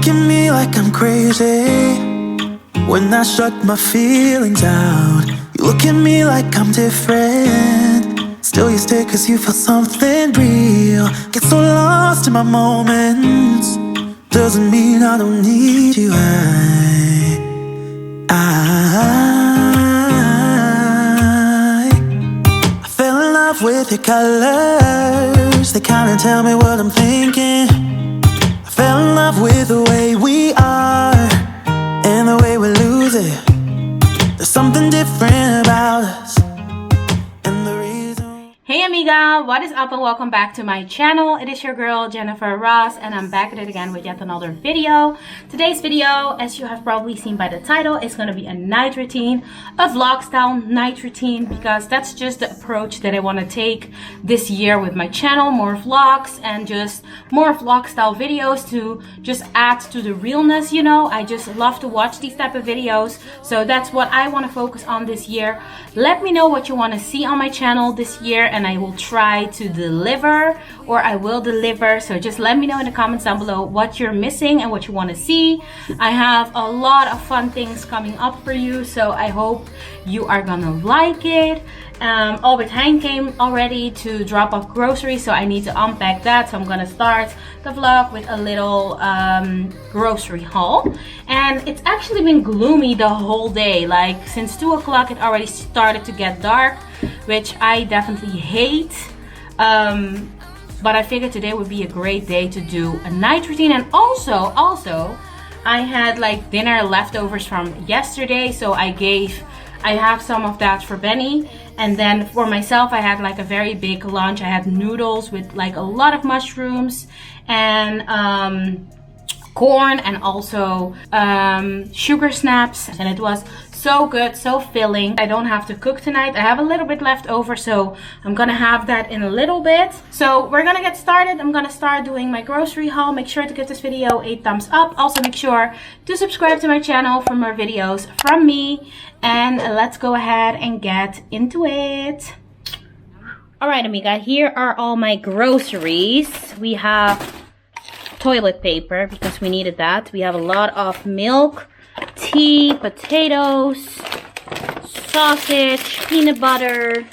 look at me like I'm crazy when I shut my feelings out. You look at me like I'm different, still you stay cause you feel something real. Get so lost in my moments, doesn't mean I don't need you. I fell in love with your colors, they kinda tell me what I'm thinking. I fell in love with the way we are and the way we lose it. There's something different about us. Hey amiga, what is up and welcome back to my channel. It is your girl Jennyfer Ross and I'm back at it again with yet another video. Today's video, as you have probably seen by the title, is going to be a night routine, a vlog style night routine, because that's just the approach that I want to take this year with my channel. More vlogs and just more vlog style videos to just add to the realness, you know. I just love to watch these type of videos, so that's what I want to focus on this year. Let me know what you want to see on my channel this year and I will try to deliver, or I will deliver. So just let me know in the comments down below what you're missing and what you want to see. I have a lot of fun things coming up for you, so I hope you are gonna like it. Albert Heijn came already to drop off groceries, so I need to unpack that. So I'm gonna start the vlog with a little grocery haul. And it's actually been gloomy the whole day. Like since 2 o'clock it already started to get dark, which I definitely hate. But I figured today would be a great day to do a night routine. And also I had like dinner leftovers from yesterday, so I have some of that for Benny. And then for myself, I had like a very big lunch. I had noodles with like a lot of mushrooms and corn and also sugar snaps. And it was so good, so filling. I don't have to cook tonight. I have a little bit left over, so I'm gonna have that in a little bit. So we're gonna get started. I'm gonna start doing my grocery haul. Make sure to give this video a thumbs up. Also make sure to subscribe to my channel for more videos from me. And let's go ahead and get into it. Alright amiga, here are all my groceries. We have toilet paper because we needed that. We have a lot of milk, tea, potatoes, sausage, peanut butter,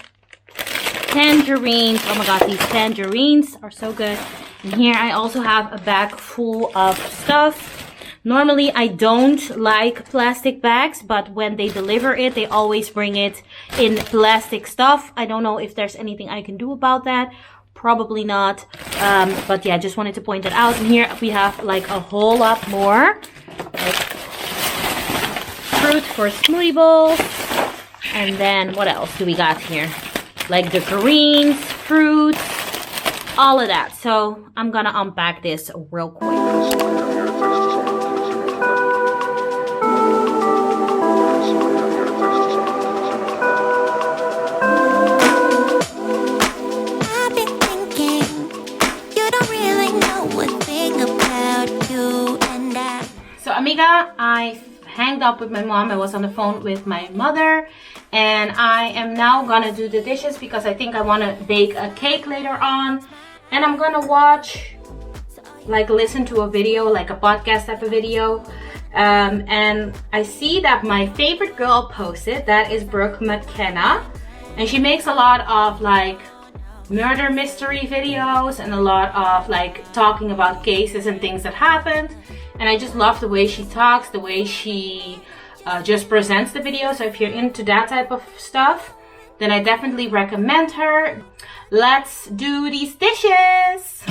tangerines. Oh my god, these tangerines are so good. And here I also have a bag full of stuff. Normally I don't like plastic bags, but when they deliver it, they always bring it in plastic stuff. I don't know if there's anything I can do about that. Probably not. But yeah, just wanted to point that out. And here we have like a whole lot more. Like fruit for smoothie bowls. And then what else do we got here? Like the greens, fruits, all of that. So I'm gonna unpack this real quick. So amiga, I hanged up with my mom. I was on the phone with my mother and I am now gonna do the dishes because I think I want to bake a cake later on. And I'm gonna watch, like listen to a video, like a podcast type of video. And I see that my favorite girl posted, that is Brooke McKenna. And she makes a lot of like murder mystery videos and a lot of like talking about cases and things that happened. And I just love the way she talks, the way she just presents the video. So if you're into that type of stuff, then I definitely recommend her. Let's do these dishes.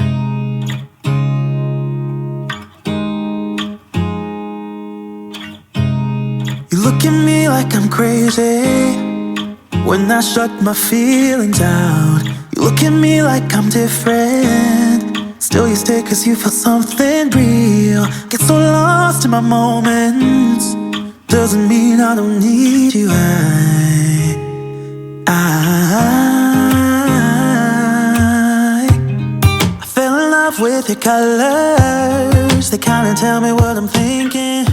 You look at me like I'm crazy when I shut my feelings out. You look at me like I'm different, still you stay cause you feel something real. Get so lost in my moments, doesn't mean I don't need you. I fell in love with your colors, they kinda tell me what I'm thinking.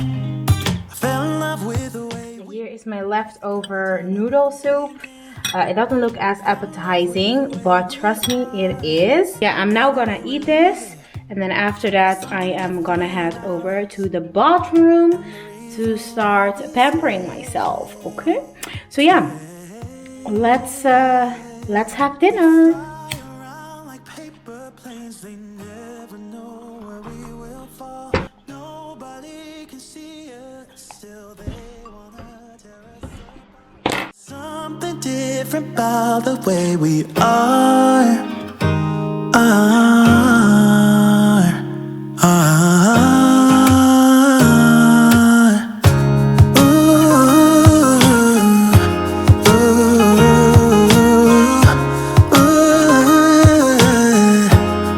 I fell in love with the way. Here is my leftover noodle soup. It doesn't look as appetizing, but trust me, it is. Yeah, I'm now gonna eat this And then after that, I am gonna head over to the bathroom to start pampering myself. Okay, so yeah, let's have dinner. Something different about the way we are.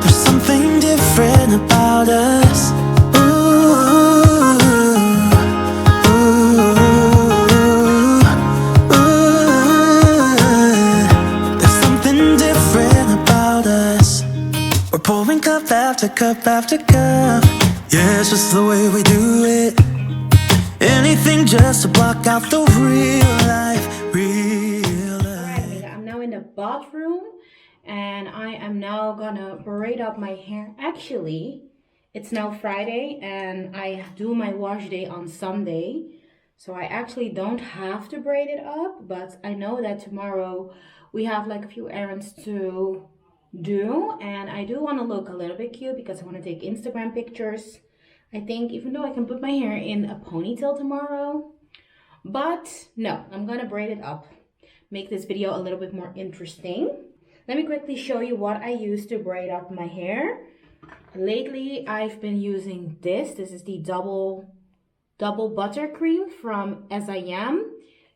There's something different about us. There's something different about us. We're pouring cup after cup after cup. Yeah, it's just the way we do it. Anything just to block out the real life, real life. Alright, I'm now in the bathroom and I am now gonna braid up my hair. Actually, it's now Friday and I do my wash day on Sunday. So I actually don't have to braid it up, but I know that tomorrow we have like a few errands to do and I do want to look a little bit cute because I want to take Instagram pictures. I think even though I can put my hair in a ponytail tomorrow, but no, I'm gonna braid it up, make this video a little bit more interesting. Let me quickly show you what I use to braid up my hair. Lately I've been using this is the double buttercream from As I Am.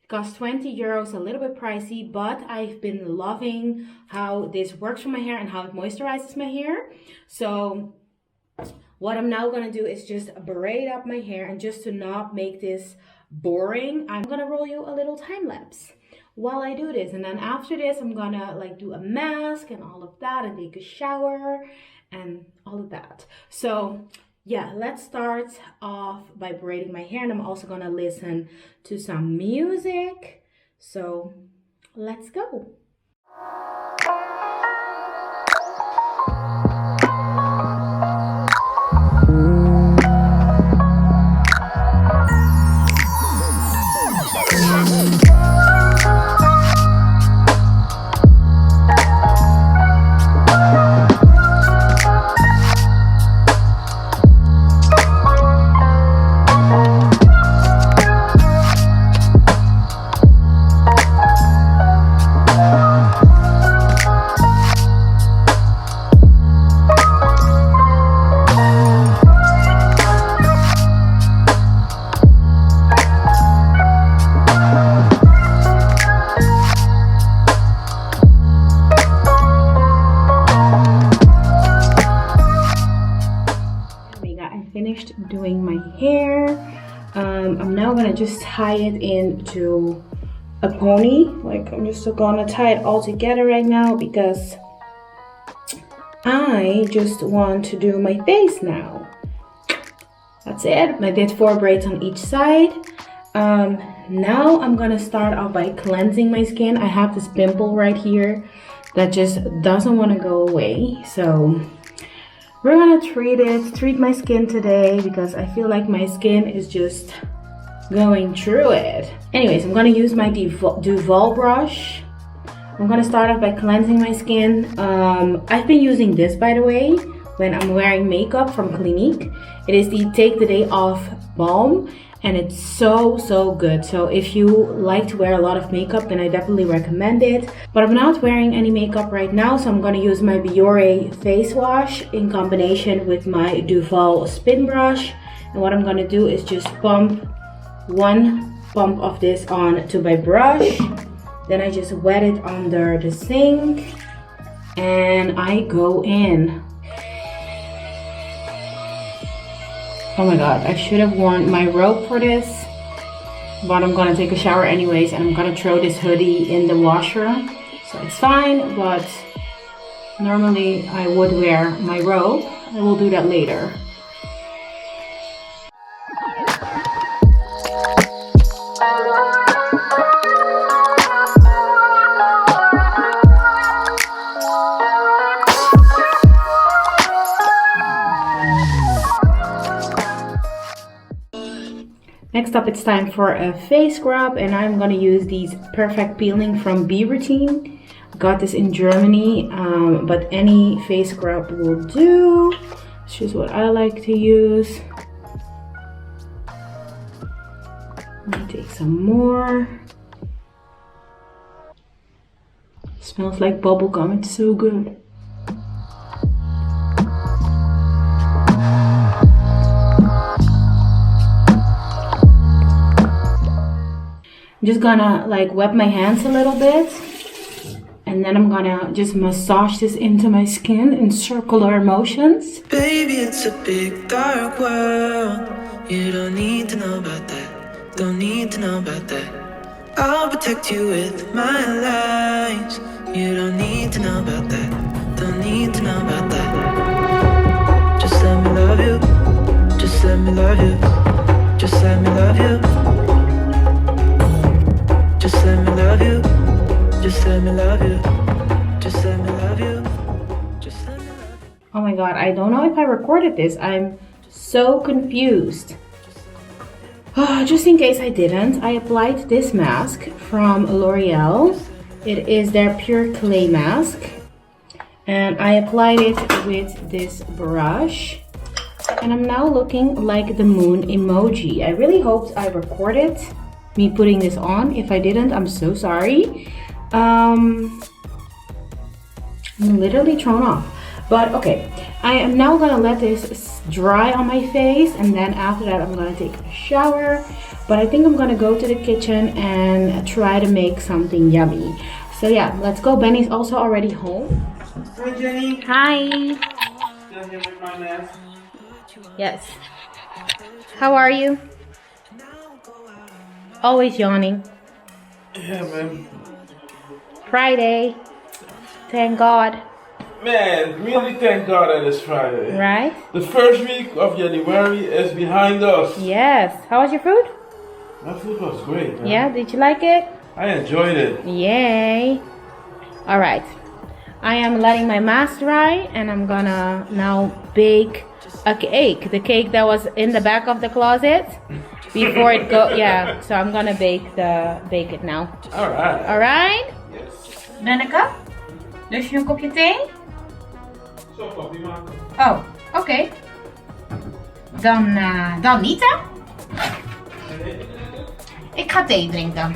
It costs 20 euros, a little bit pricey, but I've been loving how this works for my hair and how it moisturizes my hair. So what I'm now gonna do is just braid up my hair, and just to not make this boring, I'm gonna roll you a little time lapse while I do this. And then after this, I'm gonna like do a mask and all of that and take a shower and all of that. So yeah, let's start off by braiding my hair, and I'm also gonna listen to some music. So let's go. Doing my hair. I'm now gonna just tie it into a pony. Like, I'm just gonna tie it all together right now because I just want to do my face now. That's it. I did 4 braids on each side. Now I'm gonna start off by cleansing my skin. I have this pimple right here that just doesn't want to go away, so we're gonna treat my skin today because I feel like my skin is just going through it. Anyways, I'm gonna use my Duval brush. I'm gonna start off by cleansing my skin. I've been using this, by the way, when I'm wearing makeup from Clinique. It is the Take the Day Off Balm, and it's so good. So if you like to wear a lot of makeup, then I definitely recommend it. But I'm not wearing any makeup right now, so I'm gonna use my Biore face wash in combination with my Duval spin brush. And what I'm gonna do is just pump one pump of this on to my brush. Then I just wet it under the sink and I go in. Oh my god, I should have worn my robe for this, but I'm gonna take a shower anyways, and I'm gonna throw this hoodie in the washer, so it's fine. But normally I would wear my robe. I will do that later. Next up, it's time for a face scrub, and I'm gonna use these Perfect Peeling from Be Routine. Got this in Germany, but any face scrub will do. It's just what I like to use. I'm gonna take some more. Smells like bubblegum, it's so good. I'm just gonna like wet my hands a little bit, and then I'm gonna just massage this into my skin in circular motions. Baby, it's a big dark world. You don't need to know about that. Don't need to know about that. I'll protect you with my lies. You don't need to know about that. Don't need to know about that. Just let me love you. Just let me love you. Just let me love you. Just let me love you. Just let me love you. Just let me love you. Just let me love you. Oh my god, I don't know if I recorded this. I'm so confused. Just in case I didn't, I applied this mask from L'Oreal. It is their Pure Clay mask. And I applied it with this brush. And I'm now looking like the moon emoji. I really hoped I recorded me putting this on. If I didn't, I'm so sorry. I'm literally thrown off. But okay, I am now gonna let this dry on my face, and then after that I'm gonna take a shower. But I think I'm gonna go to the kitchen and try to make something yummy. So yeah, let's go. Benny's also already home. Hi, Jenny. Hi. Still here with my mask. Yes. How are you? Always yawning. Yeah, man. Friday. Thank God. Man, really thank God that it's Friday. Right? The first week of January is behind us. Yes. How was your food? My food was great, man. Yeah, did you like it? I enjoyed it. Yay. Alright. I am letting my mask dry, and I'm gonna now bake a cake. The cake that was in the back of the closet before it go. Yeah, so I'm gonna bake it now. Alright. Alright? Yes. Lenneke, lust je een kopje thee? Zo, koffie maken. Oh, oké. Dan niet, hè? Ik ga thee drinken.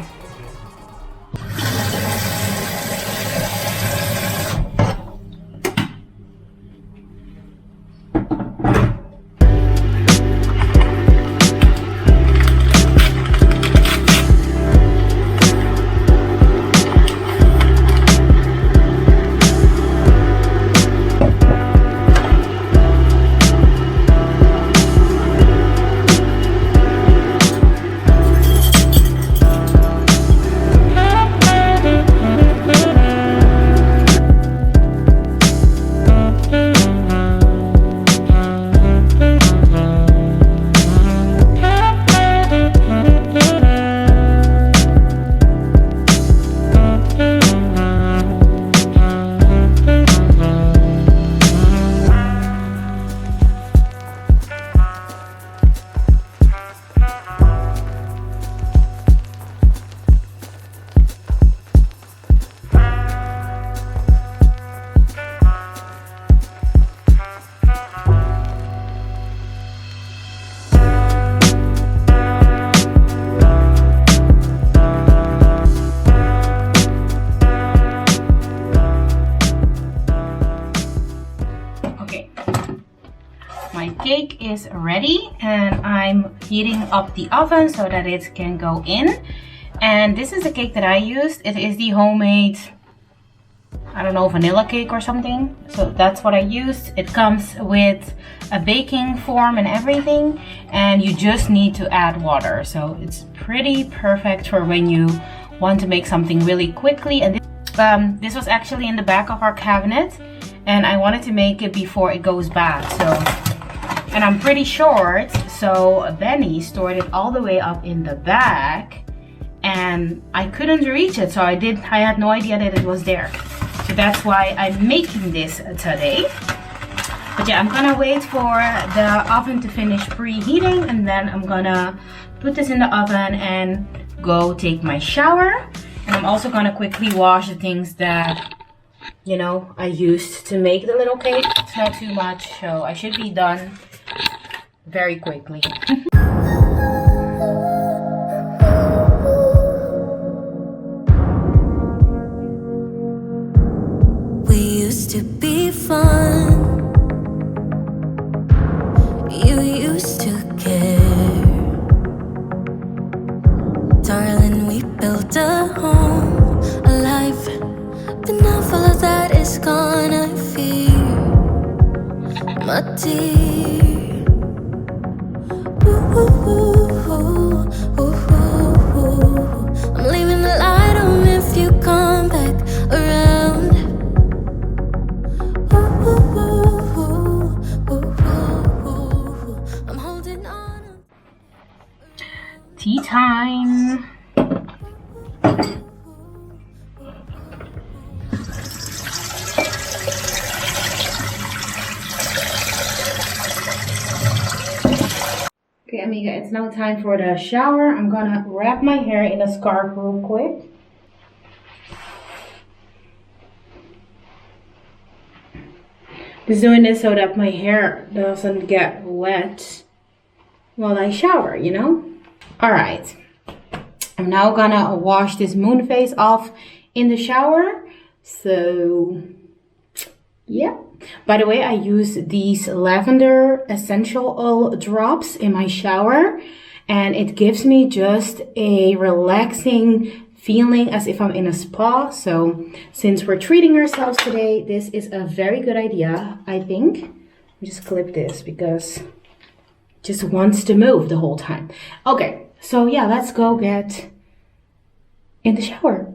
My cake is ready, and I'm heating up the oven so that it can go in. And this is the cake that I used. It is the homemade, I don't know, vanilla cake or something. So that's what I used. It comes with a baking form and everything, and you just need to add water. So it's pretty perfect for when you want to make something really quickly. And this was actually in the back of our cabinet, and I wanted to make it before it goes bad. And I'm pretty short, so Benny stored it all the way up in the back, and I couldn't reach it, so I had no idea that it was there. So that's why I'm making this today. But But yeah, I'm gonna wait for the oven to finish preheating, and then I'm gonna put this in the oven and go take my shower. And I'm also gonna quickly wash the things that, you know, I used to make the little cake. It's not too much, so I should be done very quickly. Used to be fun. You used to care. Darling, we built a home, a life. But now all of that is gone, I fear. My dear. Ooh, ooh, ooh, ooh, ooh, ooh. I'm leaving the light on if you come back around. Tea time. Okay, amiga, it's now time for the shower. I'm gonna wrap my hair in a scarf real quick. Just doing this so that my hair doesn't get wet while I shower, you know? Alright, I'm now gonna wash this moon face off in the shower. So, yeah. By the way, I use these lavender essential oil drops in my shower. And it gives me just a relaxing feeling as if I'm in a spa. So, since we're treating ourselves today, this is a very good idea, I think. Let me just clip this because it just wants to move the whole time. Okay. So yeah, let's go get in the shower.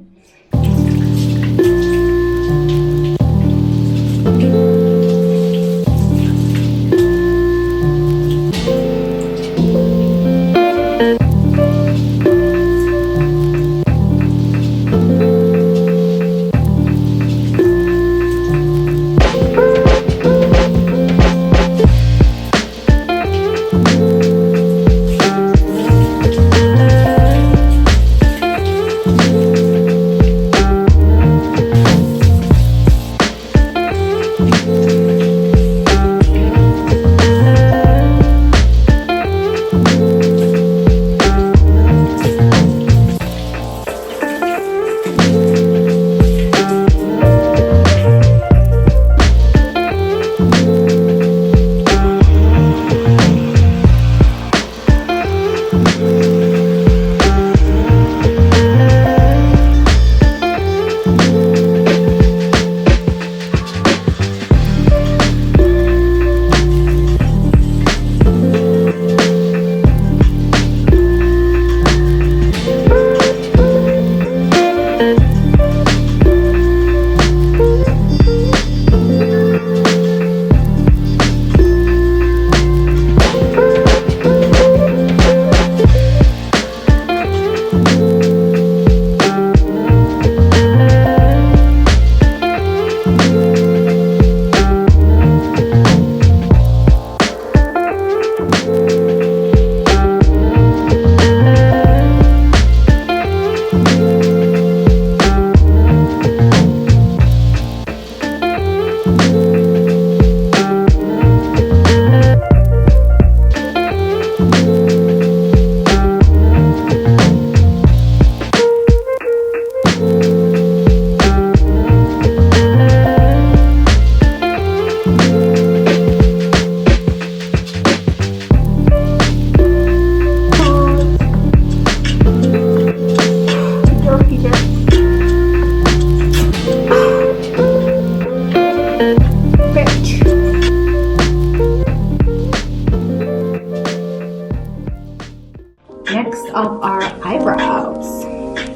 Next up are eyebrows.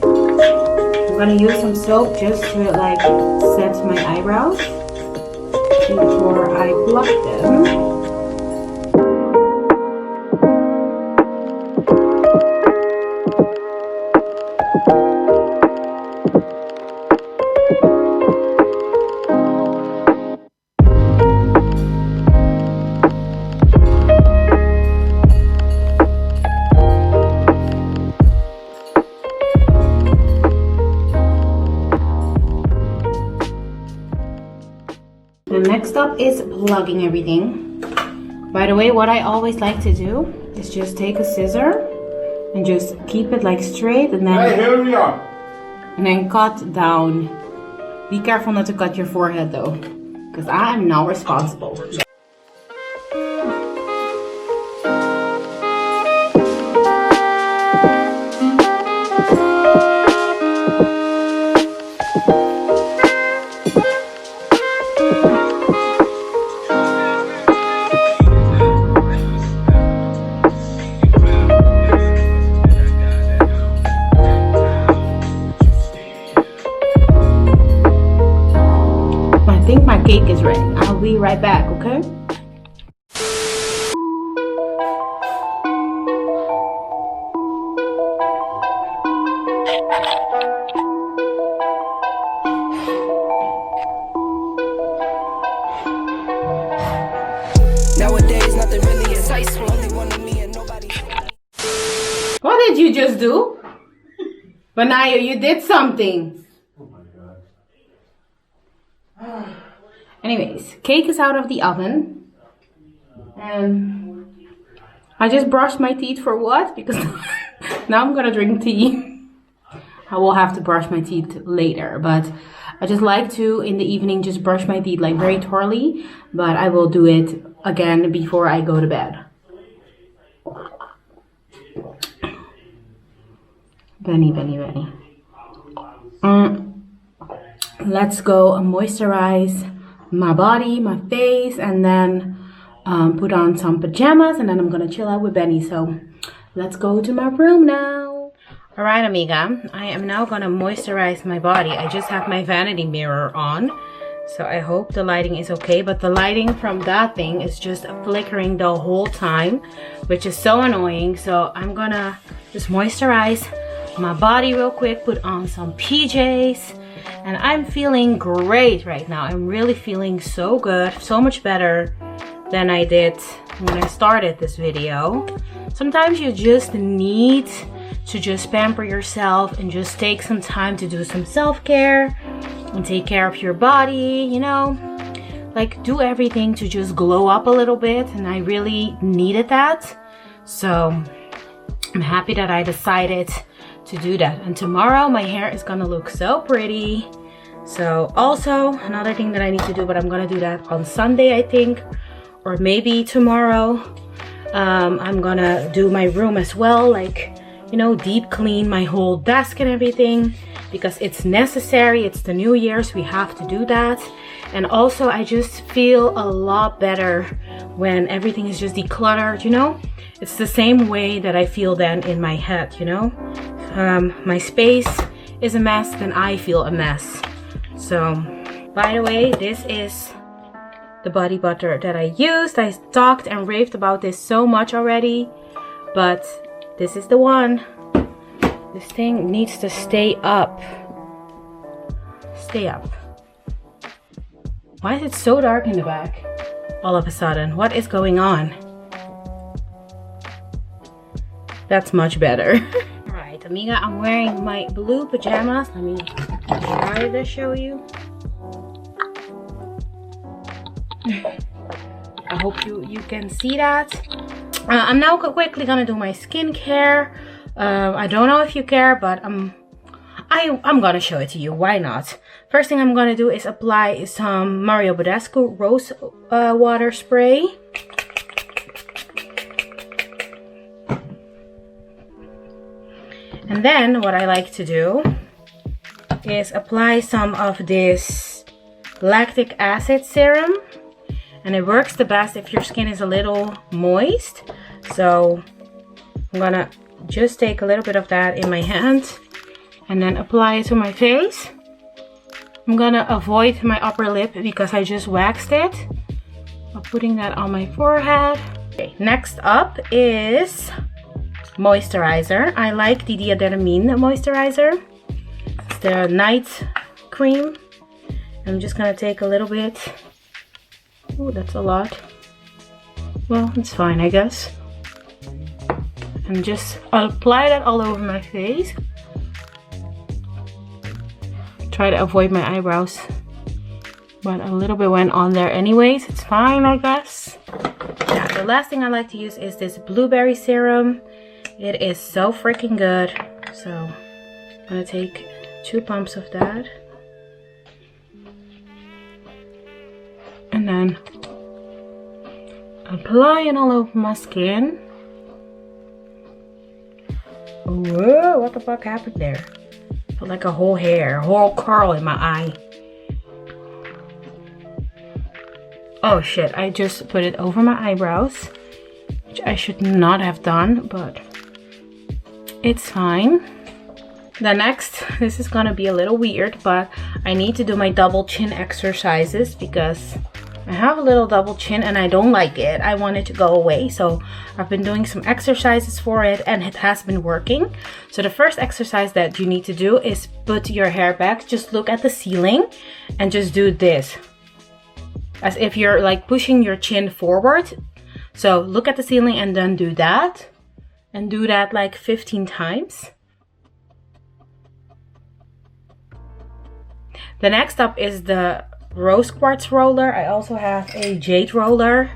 I'm gonna use some soap just to like set my eyebrows before I pluck them. Next up is plugging everything. By the way, what I always like to do is just take a scissor and just keep it like straight and then cut down. Be careful not to cut your forehead though, because I am not responsible. I think my cake is ready. I'll be right back, okay? Nowadays, nothing really excites me. Only one of me and nobody. What did you just do? Benaya, you did something. Anyways, cake is out of the oven. And I just brushed my teeth for what? Because now I'm gonna drink tea. I will have to brush my teeth later, but I just like to in the evening just brush my teeth like very thoroughly, but I will do it again before I go to bed. Benny. Let's go moisturize my body, my face, and then put on some pajamas, and then I'm gonna chill out with Benny. So let's go to my room now. All right, amiga, I am now gonna moisturize my body. I just have my vanity mirror on, so I hope the lighting is okay, but the lighting from that thing is just flickering the whole time, which is so annoying. So I'm gonna just moisturize my body real quick, put on some PJs, and I'm feeling great right now. I'm really feeling so good, so much better than I did when I started this video. Sometimes you just need to just pamper yourself and just take some time to do some self-care and take care of your body, you know, like do everything to just glow up a little bit, and I really needed that. So I'm happy that I decided to do that. And tomorrow my hair is gonna look so pretty. So also another thing that I need to do, but I'm gonna do that on Sunday, I think, or maybe tomorrow. I'm gonna do my room as well, like, you know, deep clean my whole desk and everything, because it's necessary. It's the New Year's, we have to do that. And also I just feel a lot better when everything is just decluttered, you know. It's the same way that I feel then in my head, you know. My space is a mess, then I feel a mess. So, by the way, this is the body butter that I used. I talked and raved about this so much already, but this is the one. This thing needs to stay up. Stay up. Why is it so dark in the back all of a sudden? What is going on? That's much better. Alright, amiga, I'm wearing my blue pajamas. Let me try to show you. I hope you can see that. I'm now quickly gonna do my skincare. I don't know if you care, but I'm gonna show it to you. Why not? First thing I'm gonna do is apply some Mario Badescu rose water spray. And then what I like to do is apply some of this lactic acid serum. And it works the best if your skin is a little moist. So I'm gonna just take a little bit of that in my hand and then apply it to my face. I'm gonna avoid my upper lip because I just waxed it. I'm putting that on my forehead. Okay, next up is moisturizer. I like the Diadermine moisturizer. It's the night cream. I'm just gonna take a little bit. Oh, that's a lot. Well, it's fine, I guess. And just apply that all over my face. Try to avoid my eyebrows. but a little bit went on there anyways. It's fine, I guess. Now, the last thing I like to use is this blueberry serum. It is so freaking good. So I'm gonna take 2 pumps of that. And then apply it all over my skin. Whoa, what the fuck happened there? Felt like a whole hair, a whole curl in my eye. Oh shit, I just put it over my eyebrows, which I should not have done, but it's fine. The next, this is gonna be a little weird, but I need to do my double chin exercises because I have a little double chin and I don't like it. I want it to go away. So I've been doing some exercises for it and it has been working. So the first exercise that you need to do is put your hair back. Just look at the ceiling and just do this. As if you're like pushing your chin forward. So look at the ceiling and then do that. And do that like 15 times. The next up is the rose quartz roller. I also have a jade roller,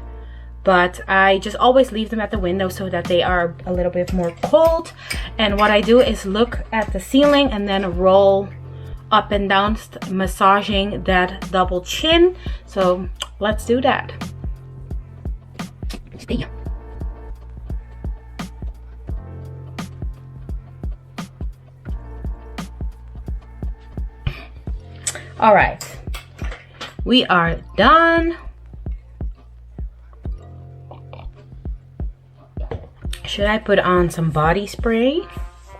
but I just always leave them at the window so that they are a little bit more cold. And what I do is look at the ceiling and then roll up and down, massaging that double chin. So let's do that. Stay. All right, we are done. Should I put on some body spray?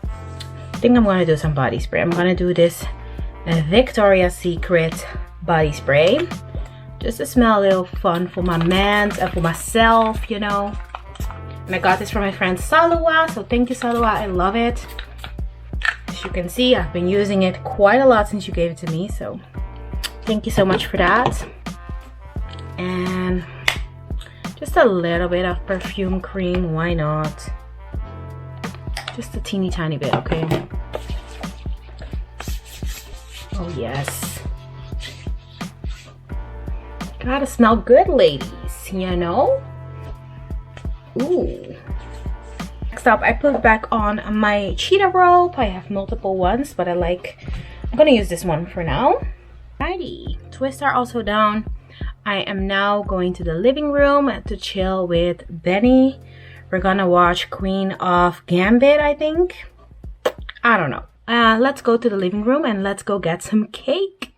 I think I'm gonna do some body spray. I'm gonna do this Victoria's Secret body spray. Just to smell a little fun for my mans and for myself, you know. And I got this from my friend Salwa, so thank you Salwa, I love it. As you can see, I've been using it quite a lot since you gave it to me, so thank you so much for that. And just a little bit of perfume cream, why not? Just a teeny tiny bit, okay? Oh yes. Gotta smell good, ladies, you know? Ooh. Next up, I put back on my cheetah robe. I have multiple ones, but I'm gonna use this one for now. Alrighty, twists are also down. I am now going to the living room to chill with Benny. We're gonna watch Queen of Gambit, I think. I don't know. Let's go to the living room and let's go get some cake.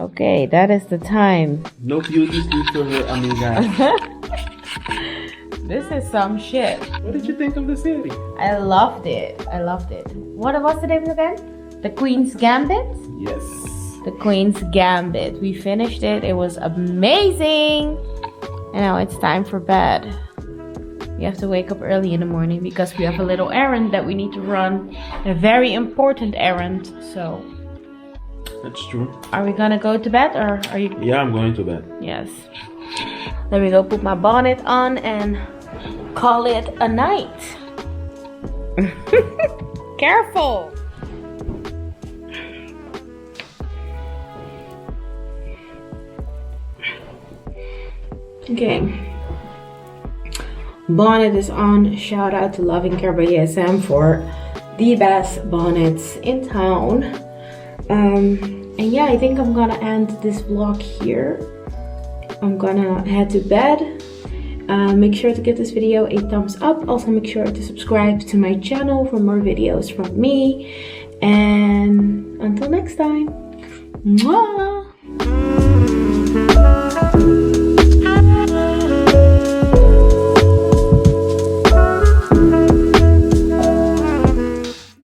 Okay, that is the time. No beauty sleep for her, amiga. This is some shit. What did you think of the series? I loved it. I loved it. What was the name again? The Queen's Gambit? Yes. The Queen's Gambit. We finished it. It was amazing. And now it's time for bed. We have to wake up early in the morning because we have a little errand that we need to run. A very important errand. So, That's true. are we gonna go to bed or are you? Yeah, I'm going to bed. Yes. Let me go put my bonnet on and call it a night. Careful. Okay. bonnet is on. Shout out to Loving Care by ESM for the best bonnets in town. And yeah, I think I'm gonna end this vlog here. I'm gonna head to bed. Make sure to give this video a thumbs up. Also make sure to subscribe to my channel for more videos from me. And until next time, mwah!